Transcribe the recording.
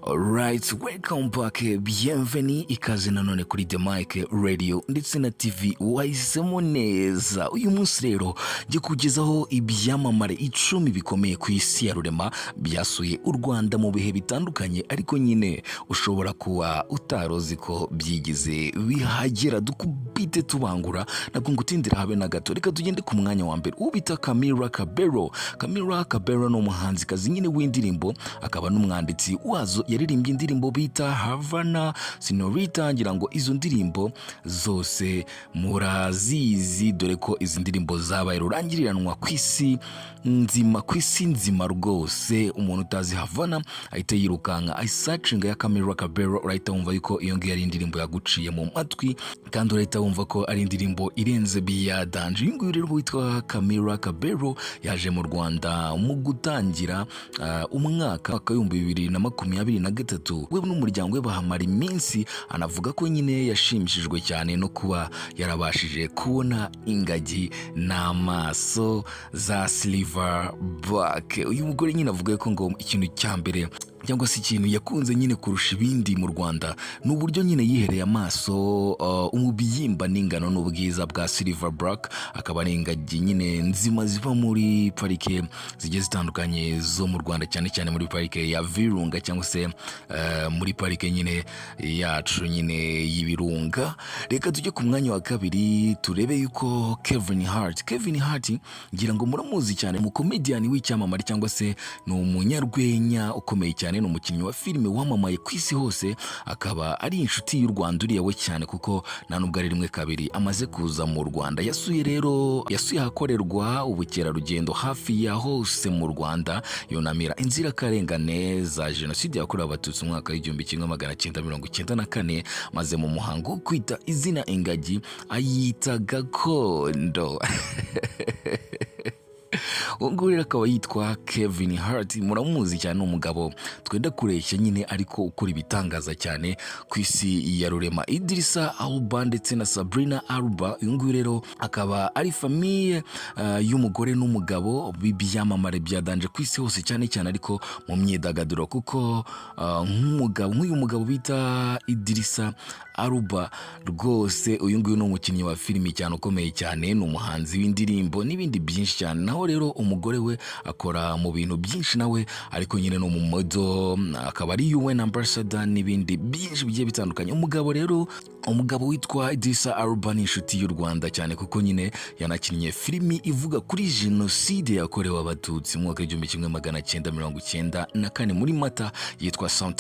Alright, welcome back, bienvenue, ikaze nanone kuri The Mic Radio ndetse na TV wahisemo neza. Uyu munsi rero ngiye kugezaho ibyamamare 10 bikomeye ku isi ya rurema byasuye u Rwanda mu bihe bitandukanye, ariko nyine ushobora kuba utarozi ko byigize bihagera. Dukubite tubangura nabwo ngutindira habe na gato. Reka tugende ku mwanya wa mbere, ubita Camila Cabello. Camila Cabello ni umuhanzikazi nyine w'indirimbo, akaba n'umwanditsi wazo. Yaririmbye indirimbo bita Havana, Senorita, ngira ngo izo ndirimbo zose murazizi, dore ko izi ndirimbo zabaye rurangiriranwa kwisi nzima rwose. Umuntu utazi Havana ahita yirukanka ayisacinga ya Camila Cabello, urahita wumva yuko iyo ngiyo ari indirimbo yaguciye mu matwi, kandi urahita wumva ko ari indirimbo irenze biya danje. Uyu nguyu rero witwa Camila Cabello yaje mu Rwanda mu gutangira umwaka wa 2023. We n'umuryango we bahamara iminsi. Anavuga ko nyine yashimishijwe cyane no kuba yarabashije kubona ingagi n'amaso za silver back. Uyu mugore nyine avuga ko ngo ikintu cya mbere cyangwa se ikintu yakunze nyine kurusha ibindi mu Rwanda ni uburyo nyine yihereye amaso umubyimba n'ingano n'ubwiza bwa silver black. Akaba ari ingagi nyine nzima ziva muri parike zigiye zitandukanye zo mu Rwanda, cyane cyane muri parike ya Virunga cyangwa se muri parike nyine yacu nyine y'ibirunga. Reka tujye ku mwanya wa kabiri turebe yuko Kevin Hart ngira ngo muramuzi cyane, mu comedian w'icyamamare cyangwa se ni umunyarwenya ukomeye cyane, ni umukinnyi wa filime wamamaye ku isi hose. Akaba ari inshuti y'u Rwanda uriya we cyane, kuko nta nubwo ari rimwe kabiri amaze kuza mu Rwanda. Yasuye ahakorerwa ubukerarugendo hafi ya hose mu Rwanda, yunamira inzirakarengane za jenoside yakorewe abatutsi mu mwaka w'1994, maze mu muhango wo kwita izina ingagi ayita gakondo. Ubwo rero akaba yitwa Kevin Hart, muramuzi cyane, ni umugabo twenda kureshya nyine ariko ukora ibitangaza cyane ku isi ya rurema. Idrissa Elba ndetse na Sabrina Elba, uyu nguyu rero akaba ari famiye y'umugore n'umugabo b'ibyamamare byadanje ku isi hose, cyane cyane ariko mu myidagaduro, kuko nk'uyu mugabo bita Idrissa Elba rwose, uyu nguyu ni umukinnyi wa filimi cyane ukomeye cyane, ni umuhanzi w'indirimbo n'ibindi byinshi cyane. Naho rero umugore we akora mu bintu byinshi nawe, ariko nyine no mu modo, akaba ari UN ambassador n'ibindi byinshi bigiye bitandukanye. Umugabo witwa Idrissa Elba ni inshuti y'u Rwanda cyane, kuko nyine yanakinnye filimi ivuga kuri jenoside yakorewe abatutsi mu mwaka w'1994 muri Mata, yitwa